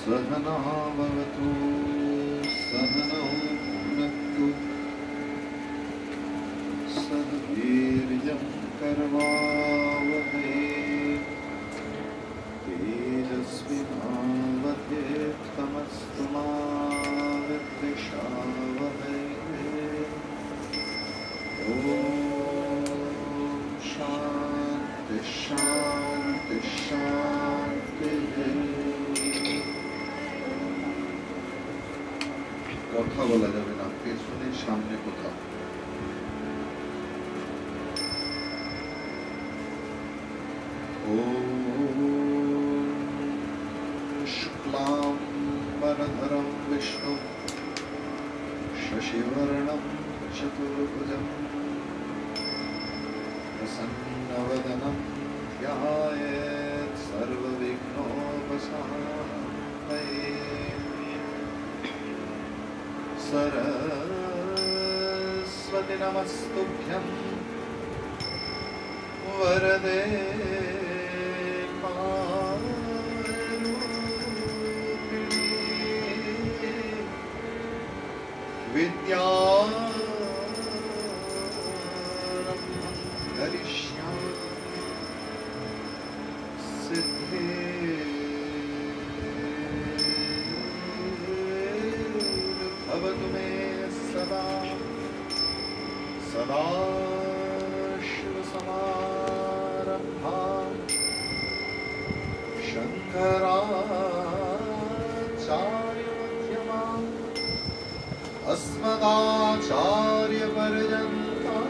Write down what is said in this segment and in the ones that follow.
सहना भवतु सहनौ भुनक्तु सह वीर्यं करवावहै तेजस्विनावधीतमस्तु मा विद्विषावहै। ॐ शान्ति शान्ति शान्तिः। কথা বলা যাবে না, পেছনে সামনে কোথাও। ওম শুক্লাম বরধরম বিষ্ণু শশিবর্ণম চতুর্ভুজম প্রসন্নবদনম ধ্যায়েৎ সর্ববিঘ্নোপশান্তয়ে। सरस्वती नमस्तुभ्यं वरदे कारुण्यरूपिणी विद्यारम्भं करिष्यामि सिद्धे भवतु मे सदा सदाशिवसमारम्भां शङ्कराचार्यमध्यमाम् अस्मदाचार्यपर्यन्तां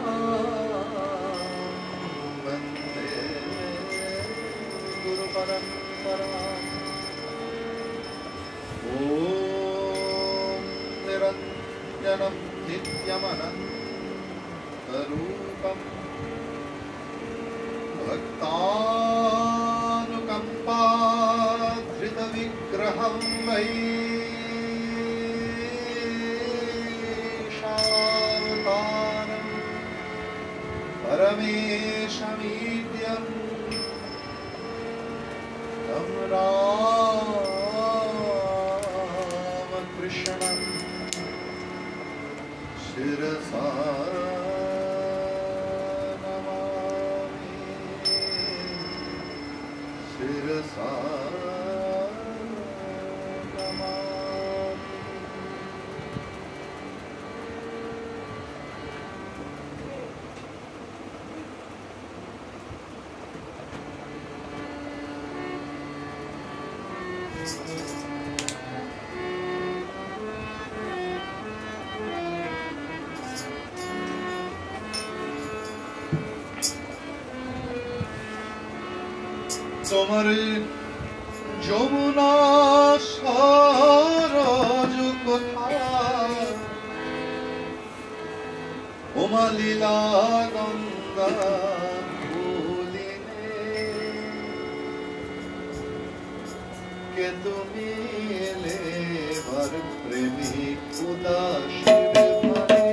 वन्दे गुरुपरम्पराम्। ॐ निरञ्जनं नित्यमनन्तरूपं भक्तानुकम्पाधृतविग्रहं वैशावतारं परमेशमीड्यं तं रामकृष्णं शिरसा नमामि शिरसा नमामि। তোমার যমুনা সরজ কোথায়, ওমা লীলা গঙ্গা ভুলিনে, কে তুমি এলে বার প্রেমিক উদাসীন ভাবে।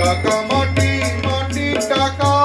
টাকা মাটি মাটি টাকা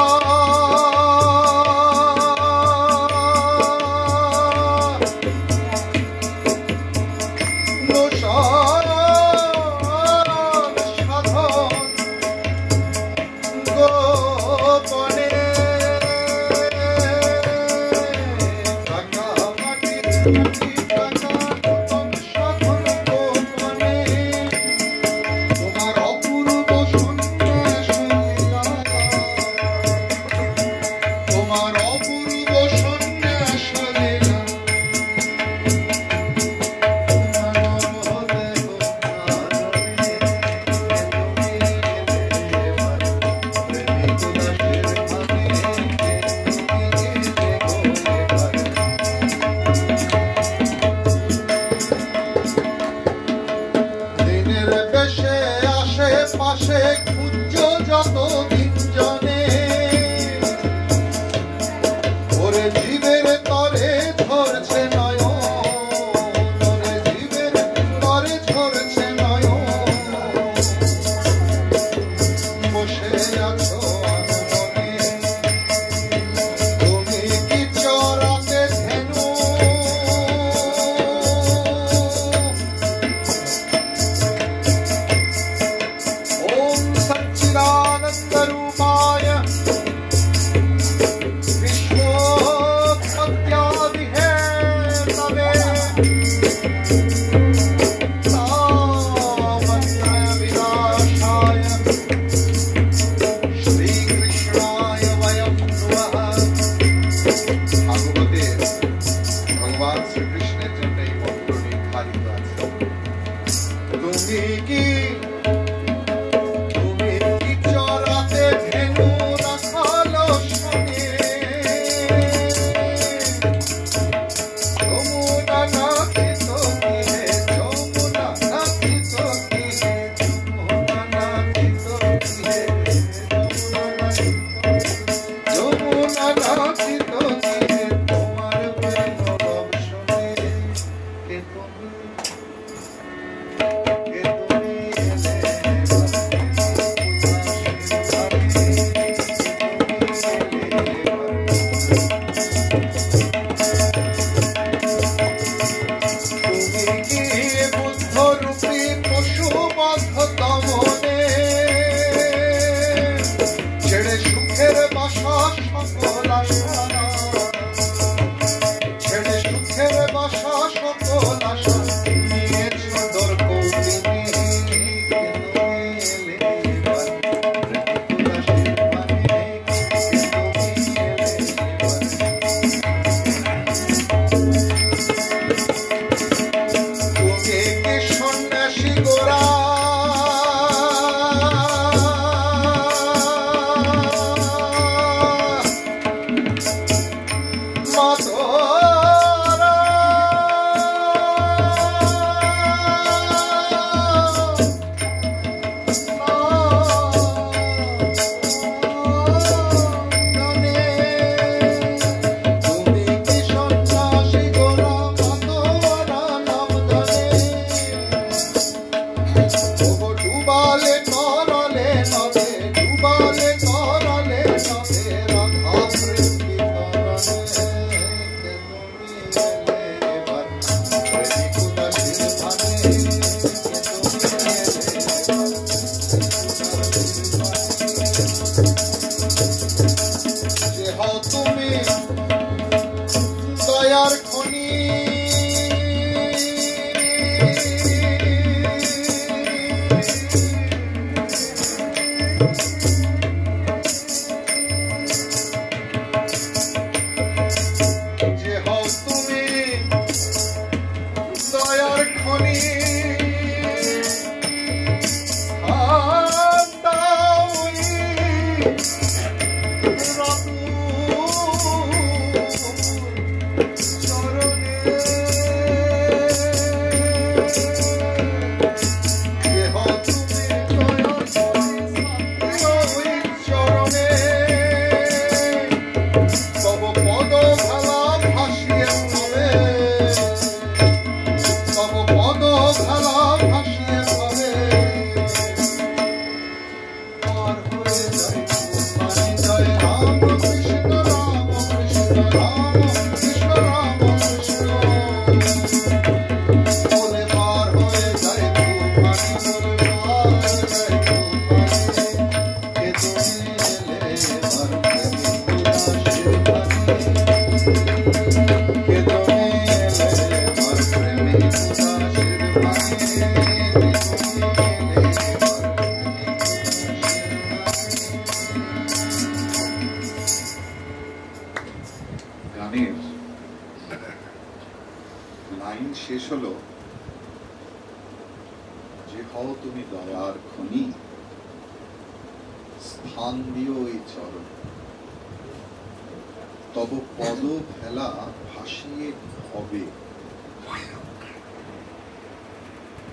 তব পদ ভেলা ভাসিয়ে হবে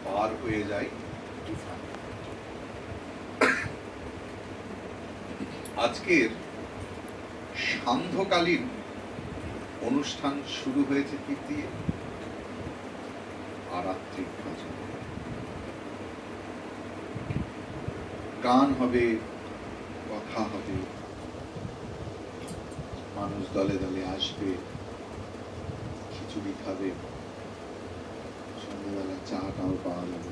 পার হয়ে যায় তুফানে। আজকের সান্ধ্যকালীন অনুষ্ঠান শুরু হয়েছে কি দিয়ে? আরাত্রিক ভজন। গান হবে, কথা হবে, মানুষ দলে দলে আসবে, খিচুড়ি খাবে, সন্ধ্যেবেলা চাটাও পাওয়া যাবে,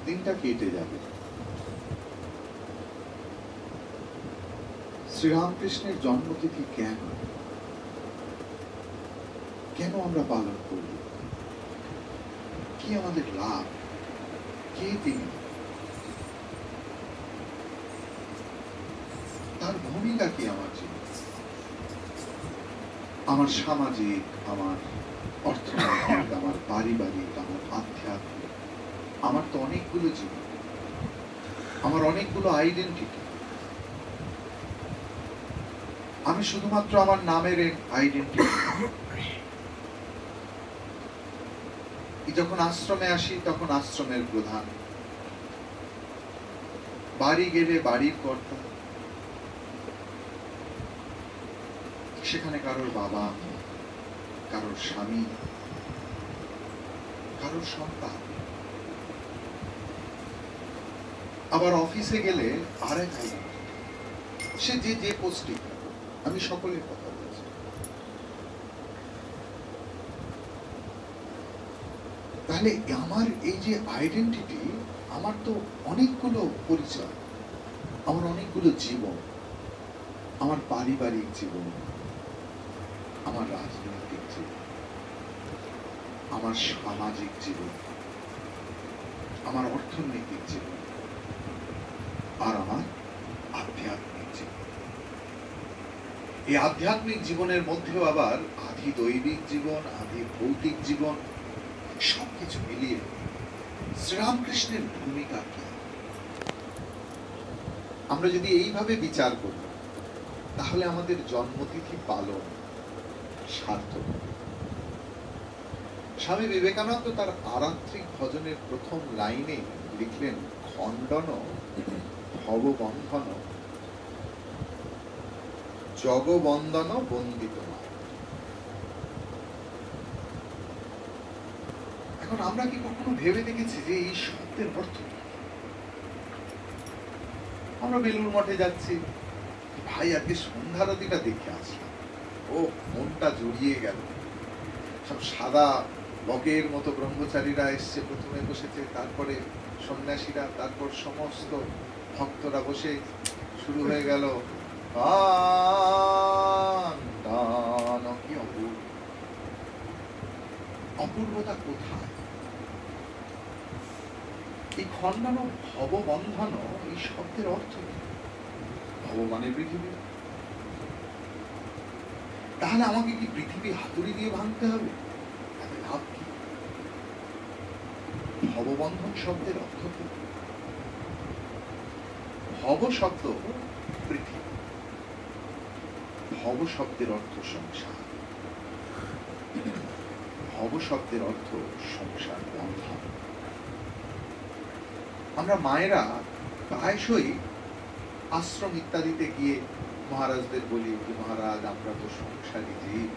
দিনটা কেটে যাবে। শ্রীরামকৃষ্ণের জন্মতিথি কেন কেন আমরা পালন করব? কি আমাদের লাভ? কে তিনি? তার ভূমিকা কি আমার জীবনে, আমার সামাজিক, আমার অর্থনৈতিক, আমার পারিবারিক, আমার আধ্যাত্মিক? আমার তো অনেকগুলো জীবন, আমার অনেকগুলো আইডেন্টিটি। আমি শুধুমাত্র আমার নামের আইডেন্টিটি। যখন আশ্রমে আসি তখন আশ্রমের প্রধান, বাড়ি গেলে বাড়ির কর্তা, সেখানে কারোর বাবা, কারোর স্বামী, কারোর সন্তান। আবার অফিসে গেলে আরেক আইডেন্টিটি, সে যে যে পোস্টিং। আমি সকলের কথা বলছি। তাহলে আমার এই যে আইডেন্টিটি, আমার তো অনেকগুলো পরিচয়, আমার অনেকগুলো জীবন, আমার পারিবারিক জীবন, আমার রাজনৈতিক জীবন, আমার সামাজিক জীবন, আমার অর্থনৈতিক জীবন, আর আমার আধ্যাত্মিক জীবন। এই আধ্যাত্মিক জীবনের মধ্যেও আবার আধি দৈবিক জীবন, আধি ভৌতিক জীবন, সবকিছু মিলিয়ে শ্রীরামকৃষ্ণের ভূমিকা কি? আমরা যদি এইভাবে বিচার করি তাহলে আমাদের জন্মতিথি পালন সার্থক। স্বামী বিবেকানন্দ তার আরাত্রিক ভজনের প্রথম লাইনে লিখলেন, খণ্ডন ভববন্ধন জগবন্দন বন্দিত। এখন আমরা কি কখনো ভেবে দেখেছি যে এই শব্দের অর্থ? আমরা বেলুড় মঠে যাচ্ছি, ভাই আজকে সন্ধ্যারতিটা দেখে আসলাম, ও মনটা জড়িয়ে গেল। সব সাদা বকের মতো ব্রহ্মচারীরা এসছে, প্রথমে বসেছে, তারপরে সন্ন্যাসীরা, তারপর সমস্ত ভক্তরা বসে শুরু হয়ে গেল। কি অপূর্ব! অপূর্বতা কোথায়? এই খণ্ডন ভববন্ধন, এই শব্দের অর্থ ভব মানে পৃথিবী। তাহলে আমাকে কি পৃথিবী হাতুড়ি দিয়ে ভাঙতে হবে? তাহলে লাভ কি? ভববন্ধন শব্দের অর্থ কি? ভব শব্দ পৃথিবী, ভব শব্দের অর্থ সংসার, ভব শব্দের অর্থ সংসার বন্ধন। আমরা মায়েরা প্রায়শই আশ্রম ইত্যাদিতে গিয়ে মহারাজদের বলি যে, মহারাজ আমরা তো সংসারী জীব,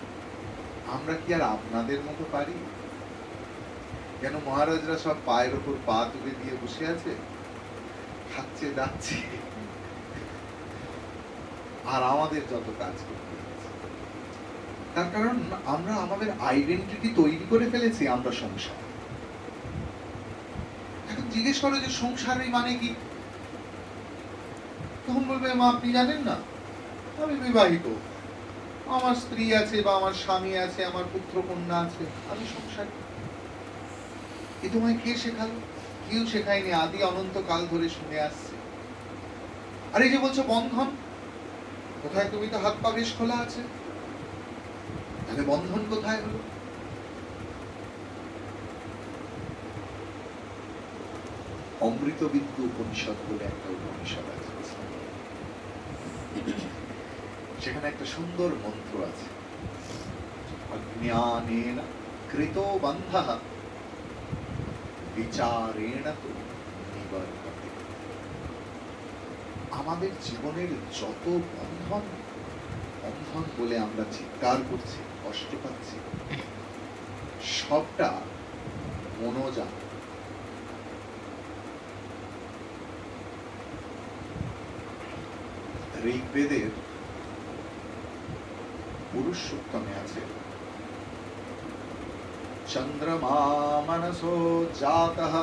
আমরা কি আর আপনাদের মতো পারি? কেন মহারাজরা সব পায়ের ওপর পা তুলে দিয়ে বসে আছে, খাচ্ছে যাচ্ছে, আর আমাদের যত কাজ করতে হচ্ছে। তার কারণ আমরা আমাদের আইডেন্টিটি তৈরি করে ফেলেছি আমরা সংসার। এখন জিজ্ঞেস করো যে সংসারের মানে কি, তখন বলবে মা আপনি জানেন না, আমি বিবাহিত, আমার স্ত্রী আছে বা আমার স্বামী আছে, আমার পুত্র কন্যা আছে, আমি সংসারী। এ তোমায় কে শেখালো? কেউ শেখায়নি, আদি অনন্ত কাল ধরে শুনে আসছে। আর এই যে বলছো বন্ধন, কোথায়? তুমি তো হাত পা বেশ খোলা আছে, তাহলে বন্ধন কোথায় হলো? অমৃত বিন্দু উপনিষদ বলে একটা উপনিষদ আছে, সেখানে একটা সুন্দর মন্ত্র আছে, অজ্ঞানেন কৃত বন্ধঃ বিচারেণ তু নিবর্ততে। আমাদের জীবনের যত বন্ধন বন্ধন বলে আমরা চিৎকার করছি, কষ্ট পাচ্ছি, সবটা মনোজাত। ঋগ্বেদের পুরুষ সূক্তমে আছে, চন্দ্রমা মনসো জাতঃ।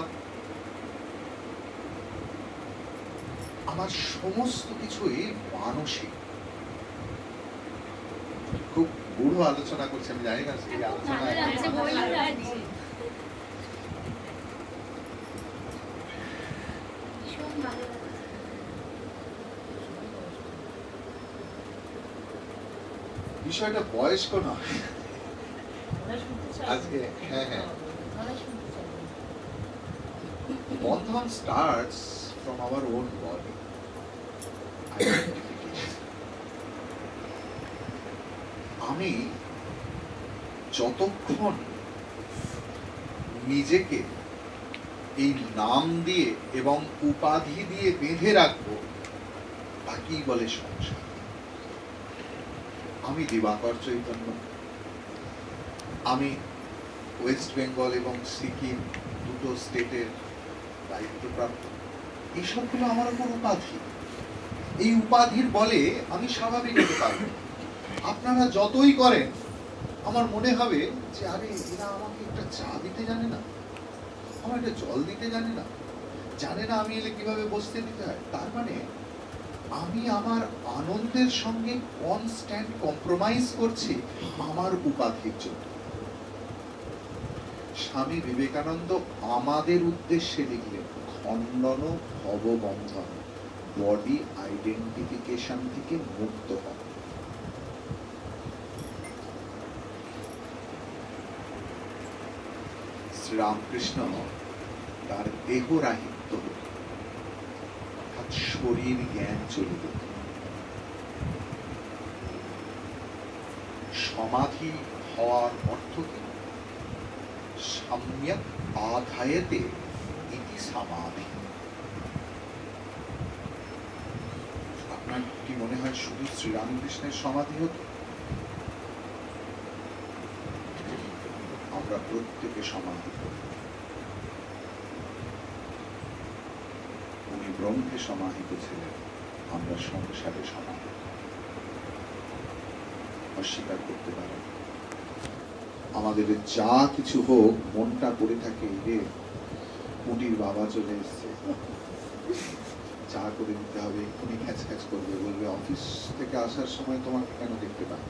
আমার সমস্ত কিছুই মানসিক। খুব গূঢ় আলোচনা করছি, আমি জানি না সেই আলোচনা বিষয়টা বয়স্ক নয় আজকে। হ্যাঁ হ্যাঁ, বন্ধন starts from our own body. আমি যতক্ষণ নিজেকে এই নাম দিয়ে এবং উপাধি দিয়ে বেঁধে রাখবো, তাকেই বলে সংসার। আমি দিবাকর চৈতন্য, আমি ওয়েস্ট বেঙ্গল এবং সিকিম দুটো স্টেটের দায়িত্বপ্রাপ্ত, এইসবগুলো আমার উপর উপাধি। এই উপাধির বলে আমি স্বাভাবিক হতে পারব। আপনারা যতই করেন, আমার মনে হবে যে আরে এরা আমাকে একটা চা দিতে জানে না, আমার একটা জল দিতে জানে না, জানে না আমি এলে কিভাবে বসতে দিতে হয়। তার মানে আমি আমার আনন্দের সঙ্গে কনস্ট্যান্ট কম্প্রোমাইজ করছি আমার উপাধির জন্য। স্বামী বিবেকানন্দ আমাদের উদ্দেশ্যে লিখলেন, খণ্ডন ভববন্ধন, বডি আইডেন্টিফিকেশন থেকে মুক্ত হন। শ্রীরামকৃষ্ণ তার দেহ রাহিত্য হল, অর্থাৎ শরীর জ্ঞান চলে যেত। সমাধি হওয়ার অর্থ কি? সম্যক আধায়েতে ইতি সমাধি। আপনার কি মনে হয় শুধু শ্রীরামকৃষ্ণের সমাধি হতো? আমরা প্রত্যেকে সমাধি করি। উনি ব্রহ্মে সমাহিত ছিলেন, আমরা সংসারে সমাহিত। অস্বীকার করতে পারেন। আমাদের যা কিছু হোক, মনটা পড়ে থাকে রে পুটির বাবা চলে এসছে, চা করে দিতে হবে, এক্ষুনি খ্যাচ খ্যাচ করবে, বলবে অফিস থেকে আসার সময় তোমাকে কেন দেখতে পাই,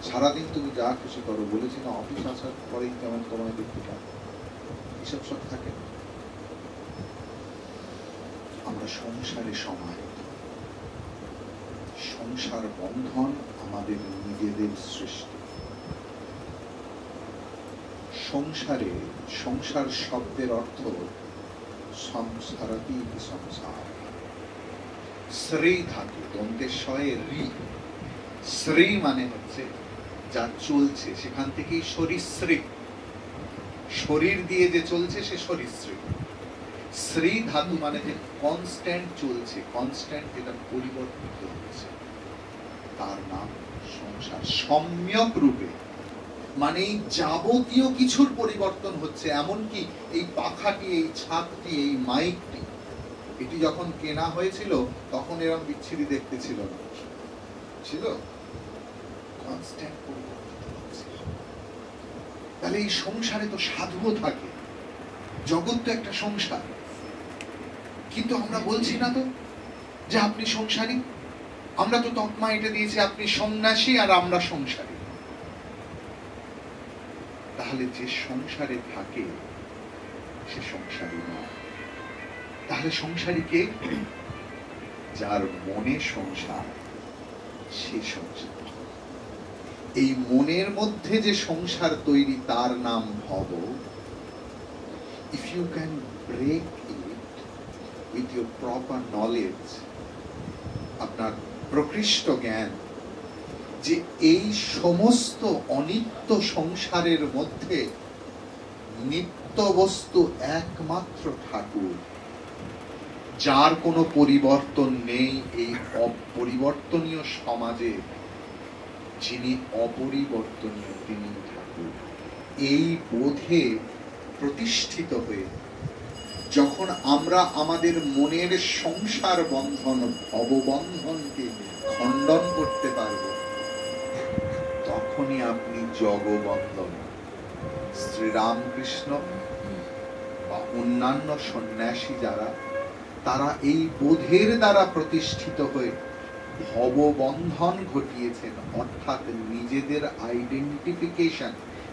সারাদিন তুমি যা খুশি করো, বলেছি না অফিস আসার পরেই কেমন তোমায় দেখতে পাই, এসব সব থাকে। আমরা সংসারে সমাহিত। সংসার বন্ধন আমাদের নিজেদের সৃষ্টি। সংসারে, সংসার শব্দের অর্থ সংসারাতি সংসার। শ্রী ধাতু, দন্তেশ্বয়ে রি। শ্রী মানে হচ্ছে যা চলছে, সেখান থেকেই সরীসৃপ, শরীর দিয়ে যে চলছে সে সরীসৃপ। শ্রী ধাতু মানে যে কনস্ট্যান্ট চলছে, কনস্ট্যান্ট যেটা পরিবর্তিত হচ্ছে, তার নাম সংসার। সম্যক রূপে মানে এই যাবতীয় কিছুর পরিবর্তন হচ্ছে। এমনকি এই পাখাটি, এই ছাদটি, এই মাইকটি, এটি যখন কেনা হয়েছিল তখন এরকম বিচ্ছিরি দেখতে ছিল না, ছিল কনস্ট্যান্ট পরিবর্তন। তাহলে এই সংসারে তো সাধুও থাকে, জগৎ তো একটা সংসার, কিন্তু আমরা বলছি না তো যে আপনি সংসারী। আমরা তো তকমা এটা দিয়েছি আপনি সন্ন্যাসী আর আমরা সংসারী। তাহলে যে সংসারে থাকে সে সংসারী নয়। তাহলে সংসারী কে? যার মনে সংসার, সে সংসার। এই মনের মধ্যে যে সংসার তৈরি তার নাম ভব। If you can break it with your proper knowledge, আপনার প্রকৃষ্ট জ্ঞান, যে এই সমস্ত অনিত্য সংসারের মধ্যে নিত্য বস্তু একমাত্র ঠাকুর, যার কোনো পরিবর্তন নেই। এই অপরিবর্তনীয় সমাজে যিনি অপরিবর্তনীয় তিনি ঠাকুর। এই বোধে প্রতিষ্ঠিত হয়ে যখন আমরা আমাদের মনের সংসার বন্ধন, ভববন্ধনকে খণ্ডন করতে পারব, তখনই আপনি জগবন্ধন। শ্রীরামকৃষ্ণ বা অন্যান্য সন্ন্যাসী যারা, তারা এই বোধের দ্বারা প্রতিষ্ঠিত হয়ে ভববন্ধন ঘটিয়েছেন, অর্থাৎ নিজেদের আইডেন্টিফিকেশন,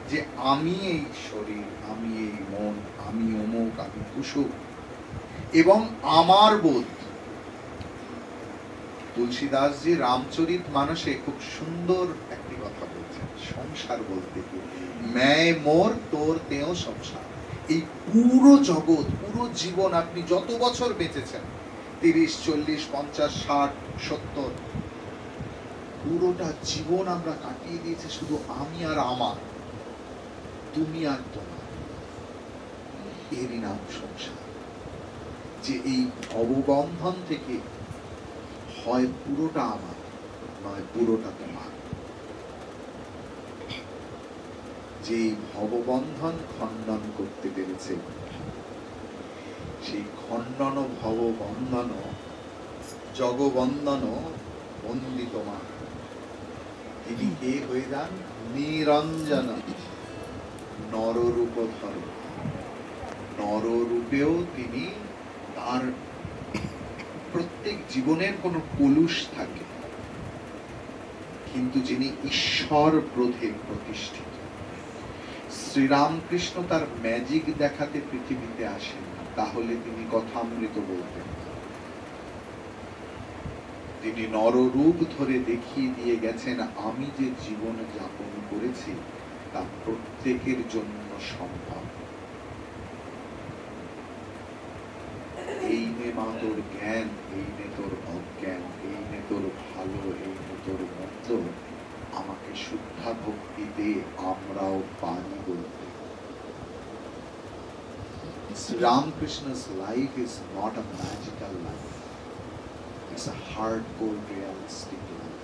যে আমি এই শরীর, আমি এই মন, আমি অমুক, আমি কুসুক, এবং আমার বোধ। তুলসীদাসজি রামচরিত মানসে খুব সুন্দর একটি কথা বলছেন সংসার বলতে কি, ম্যায় মোর তোর তেও সংসার। এই পুরো জগৎ, পুরো জীবন, আপনি যত বছর বেঁচেছেন, 30, 40, 50, 60, 70, পুরোটা জীবন আমরা কাটিয়ে দিয়েছি শুধু আমি আর আমার, তুমি আর তোমার। এরই নাম সংসার। যে এই ভববন্ধন থেকে হয় পুরোটা আমার, নয় পুরোটা তোমার। যে ভববন্ধন খণ্ডন করতে পেরেছে, সেই খণ্ডন ভববন্ধন জগবন্ধন বন্দিত মা, তিনি কে হয়ে যান? নিরঞ্জন নররূপধর। নররূপেও তিনি, তার প্রত্যেক জীবনের কোনো কলুষ থাকে, কিন্তু যিনি ঈশ্বর বোধে প্রতিষ্ঠিত। শ্রীরামকৃষ্ণ তার ম্যাজিক দেখাতে পৃথিবীতে আসেন, তাহলে তিনি কথামৃত বলতেন। তিনি নররূপ ধরে দেখিয়ে দিয়ে গেছেন, আমি যে জীবন যাপন করেছি তা প্রত্যেকের জন্য সম্ভব। এই নে মা তোর জ্ঞান, এই নে তোর অজ্ঞান, এই নে তোর ভালো, এই নে তোর মন্দ, আমাকে শুদ্ধা ভক্তি দে, আমরাও পারি বলতে। Ramakrishna's life is not a magical life. It's a hardcore realistic life.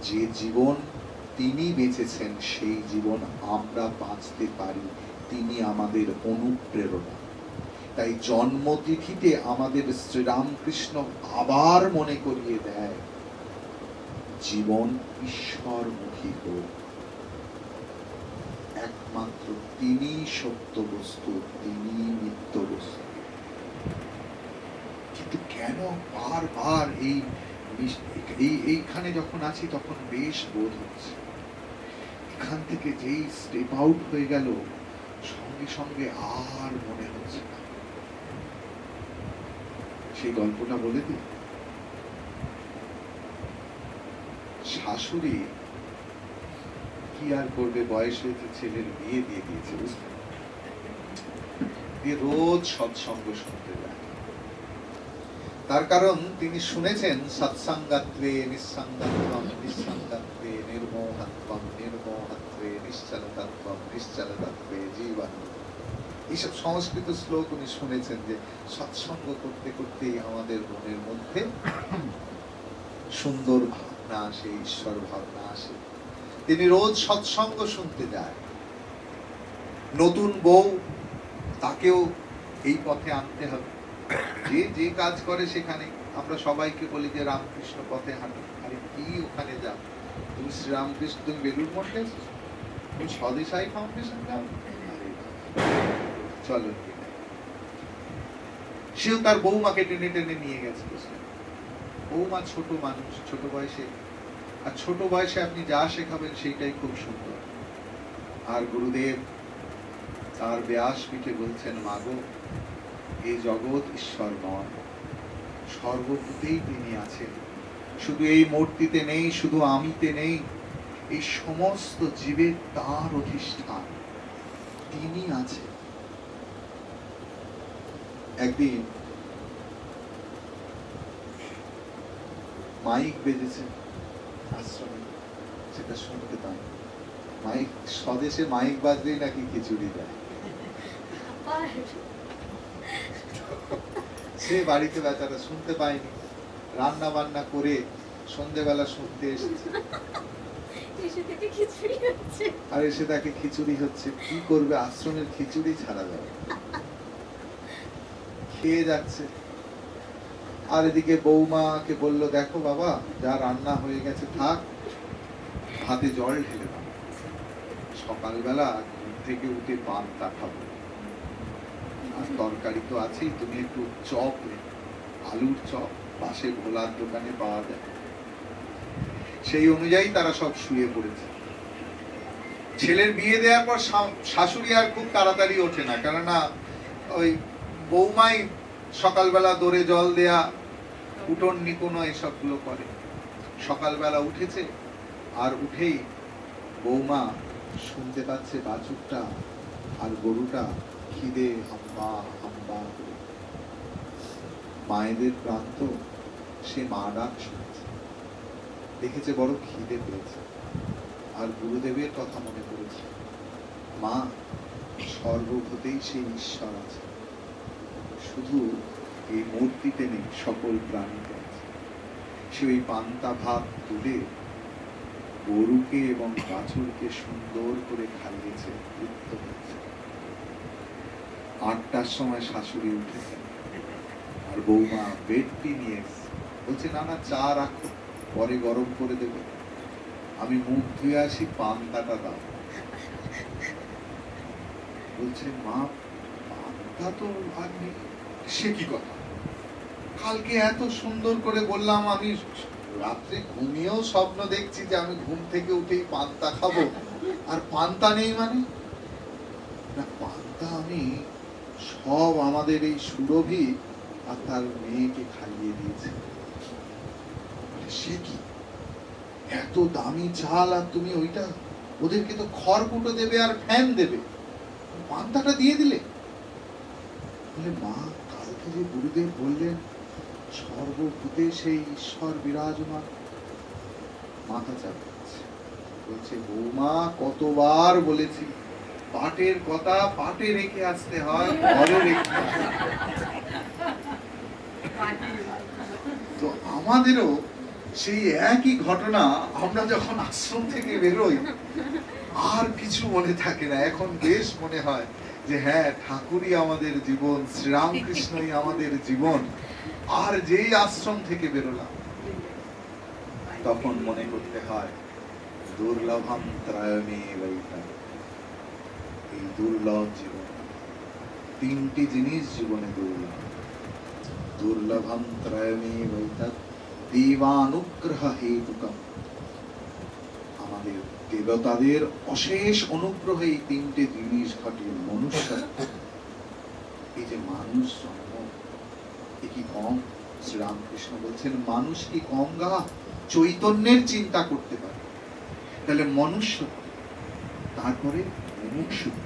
যে জীবন তিনি বেঁচেছেন, সেই জীবন আমরা বাঁচতে পারি, তিনি আমাদের অনুপ্রেরণা। তাই জন্মতিথিতে আমাদের শ্রীরামকৃষ্ণ আবার মনে করিয়ে দেয়, জীবন ঈশ্বরমুখী হোক। একমাত্র তিনি সত্য বস্তু, তিনি নিত্য বস্তু। কিন্তু কেন বারবার এইখানে যখন আছি তখন বেশ বোধ হচ্ছে, এখান থেকে যেই স্টেপ আউট হয়ে গেল সঙ্গে সঙ্গে আর মনে হচ্ছে না। সেই গল্পটা বলে দিই। শাশুড়ি কি আর করবে, বয়স হয়েছে, ছেলের বিয়ে দিয়ে দিয়েছে, বুঝলেন, দিয়ে রোজ সৎসঙ্গ শুনতে যায়। তার কারণ তিনি শুনেছেন সৎসঙ্গত্বে নিঃসঙ্গত্বম, নিঃসঙ্গত্বে নির্মোহত্বম, নির্মোহত্বে নিশ্চলতত্বম, নিশ্চলতত্বে জীবন। এইসব সংস্কৃত শ্লোক উনি শুনেছেন, যে সৎসঙ্গ করতে করতেই আমাদের মনের মধ্যে সুন্দর ভাবনা আসে, ঈশ্বর ভাবনা আসে। তিনি রোজ সৎসঙ্গ শুনতে যায়। নতুন বউ, তাকেও এই পথে আনতে হবে। যে যে কাজ করে সেখানে আমরা সবাইকে বলি যে রামকৃষ্ণ পথে হাঁটো। আরে কি ওখানে যাও, তুমি শ্রীরামকৃষ্ণ, তুমি বেলুড় মঠে এসেছো, স্বদেশাই ফাউন্ডেশন যাও, চলো। সেও তার বৌমাকে টেনে টেনে নিয়ে গেছে। বৌমা ছোট মানুষ, ছোট বয়সে, আর ছোট বয়সে আপনি যা শেখাবেন সেইটাই খুব সুন্দর। আর গুরুদেব তার ব্যাসপীঠে বলছেন, মাগো এই জগৎ ঈশ্বর নয়, সর্বভূতেই তিনি আছেন, শুধু এই মূর্তিতে নেই, শুধু আমিতে নেই, এই সমস্ত জীবের তার অধিষ্ঠান, তিনি আছেন। একদিন মাইক বেজেছে আশ্রমে, সেটা শুনতে পাই। মাইক, স্বদেশে মাইক বাজলেই নাকি খিচুড়ি দেয়। সে বাড়িতে বেচারা শুনতে পায়নি, রান্না বান্না করে সন্ধ্যেবেলা শুনতে এসেছে, আর এসে তাকে খিচুড়ি হচ্ছে। কি করবে, আশ্রমের খিচুড়ি ছাড়া যাবে, খেয়ে যাচ্ছে। আর এদিকে বৌমাকে বলল, দেখো বাবা, যা রান্না হয়ে গেছে থাক, হাতে জল ঢেলে দাও, সকালবেলা ঘুম থেকে উঠে পান্তা খাবো, আর তরকারি তো আছেই, তুমি একটু চপ, আলুর চপ পাশে ভোলার দোকানে পাওয়া যায়। সেই অনুযায়ী তারা সব শুয়ে পড়েছে। ছেলের বিয়ে দেওয়ার পর শাশুড়ি আর খুব তাড়াতাড়ি ওঠে না, কেননা ওই বৌমাই সকালবেলা দৌড়ে জল দেয়া, উঠোন নিকোনো এসবগুলো করে। সকালবেলা উঠেছে, আর উঠেই বৌমা শুনতে পাচ্ছে বাছুরটা আর গরুটা খিদে হাম্বা হাম্বা করে। মায়েদের প্রান্ত, সে মা ডাক শুনেছে, দেখেছে বড় খিদে পেয়েছে, আর গুরুদেবের কথা মনে পড়েছে। মা, সর্বভূতেই সেই ঈশ্বর আছে, শুধু এই মূর্তিতে নেই, সকল প্রাণীতে আছে। সে ওই পান্তা ভাত তুলে গরুকে এবং বাছুরকে সুন্দর করে খাইয়েছে, তৃপ্ত হয়েছে। 8টার সময় শাশুড়ি উঠেছে, আর বৌমা বেডটি নিয়ে এসছে, বলছে, না না, চা রাখো, পরে গরম করে দেব, আমি মুখ ধুয়ে আসি, পান্তাটা দাও। বলছে, মা, পান্তা তো আর নেই। সে কি কথা, কালকে এত সুন্দর করে বললাম, আমি রাত্রে ঘুমিয়েও স্বপ্ন দেখছি যে আমি ঘুম থেকে উঠেই পান্তা খাবো, আর পান্তা নেই মানে? না, পান্তা আমি সব আমাদের এই সুরভি আর তার মেয়েকে খাইয়ে দিয়েছি। সে কি, এত দামি চাল, আর তুমি ওইটা, ওদেরকে তো খড়কুটো দেবে আর ফ্যান দেবে, পান্তাটা দিয়ে দিলে? বলে, মা, কালকে যে গুরুদেব বললেন সর্বভূতে সেই ঈশ্বর বিরাজমান, মাথা চাপছে। বলছে, বৌমা, কতবার বলেছি, পাটের কথা পাটে রেখে আসতে হয়, ঘরে রেখে। তো আমাদেরও সেই একই ঘটনা, আমরা যখন আশ্রম থেকে বেরোই আর কিছু মনে থাকে না, এখন বেশ মনে হয় যে হ্যাঁ, ঠাকুরই আমাদের জীবন, শ্রীরামকৃষ্ণই আমাদের জীবন। আর যেই আশ্রম থেকে বেরোলাম, তখন মনে করতে হয়, দুর্লভম ত্রয়মেবৈতৎ, এই দুর্লভ জীবন, তিনটি জিনিস জীবনে দুর্লভ। দুর্লভম ত্রয়মেবৈতৎ দেবানুগ্রহ হেতুকম, আমাদের দেবতাদের অশেষ অনুগ্রহে এই তিনটে জিনিস ঘটে। মনুষ্যত্ব, এই যে মানুষ জন্ম, এ কি কম? শ্রীরামকৃষ্ণ বলছেন, মানুষ কি কম গা চৈতন্যের চিন্তা করতে পারে? তাহলে মনুষ্যত্ব, তারপরে মুমুক্ষুত্ব,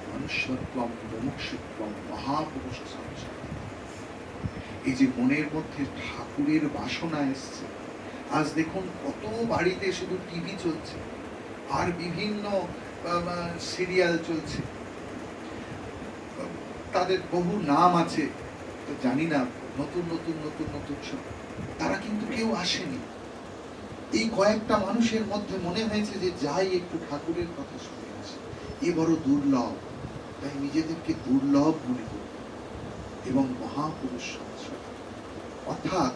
মনুষ্যত্বম মুমুক্ষুত্বম মহাপুরুষ সংসার। এই যে মনের মধ্যে ঠাকুরের বাসনা এসছে, আজ দেখুন কত বাড়িতে শুধু টিভি চলছে আর বিভিন্ন সিরিয়াল চলছে, তাদের বহু নাম আছে, তো জানি না, নতুন নতুন নতুন নতুন সব, তারা কিন্তু কেউ আসেনি। এই কয়েকটা মানুষের মধ্যে মনে হয়েছে যে যাই একটু ঠাকুরের কথা শুনে আসে, এ বড় দুর্লভ, তাই নিজেদেরকে দুর্লভ মনে করত এবং মহাপুরুষ সংসার, অর্থাৎ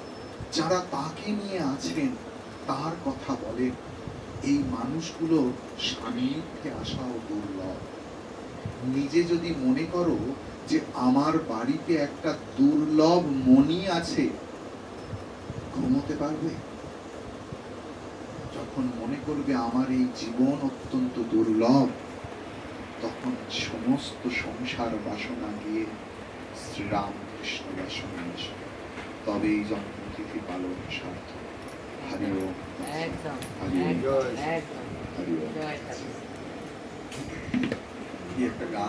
যারা তাকে নিয়ে আছেন তার কথা বলেন, এই মানুষগুলো সান্নিধ্যে আসাও দুর্লভ। নিজে যদি মনে করো যে আমার বাড়িতে একটা দুর্লভ মণি আছে, ঘুমোতে পারবে? যখন মনে করবে আমার এই জীবন অত্যন্ত দুর্লভ, তখন সমস্ত সংসার বাসনা গিয়ে শ্রীরামকৃষ্ণ বাসনা আসে, তবে এই জন্মতিথি পালন সার্থক। হরি ওম, একদম হরি ওম, একদম হরি ওম। জয় ঠাকুর। কি একটা গান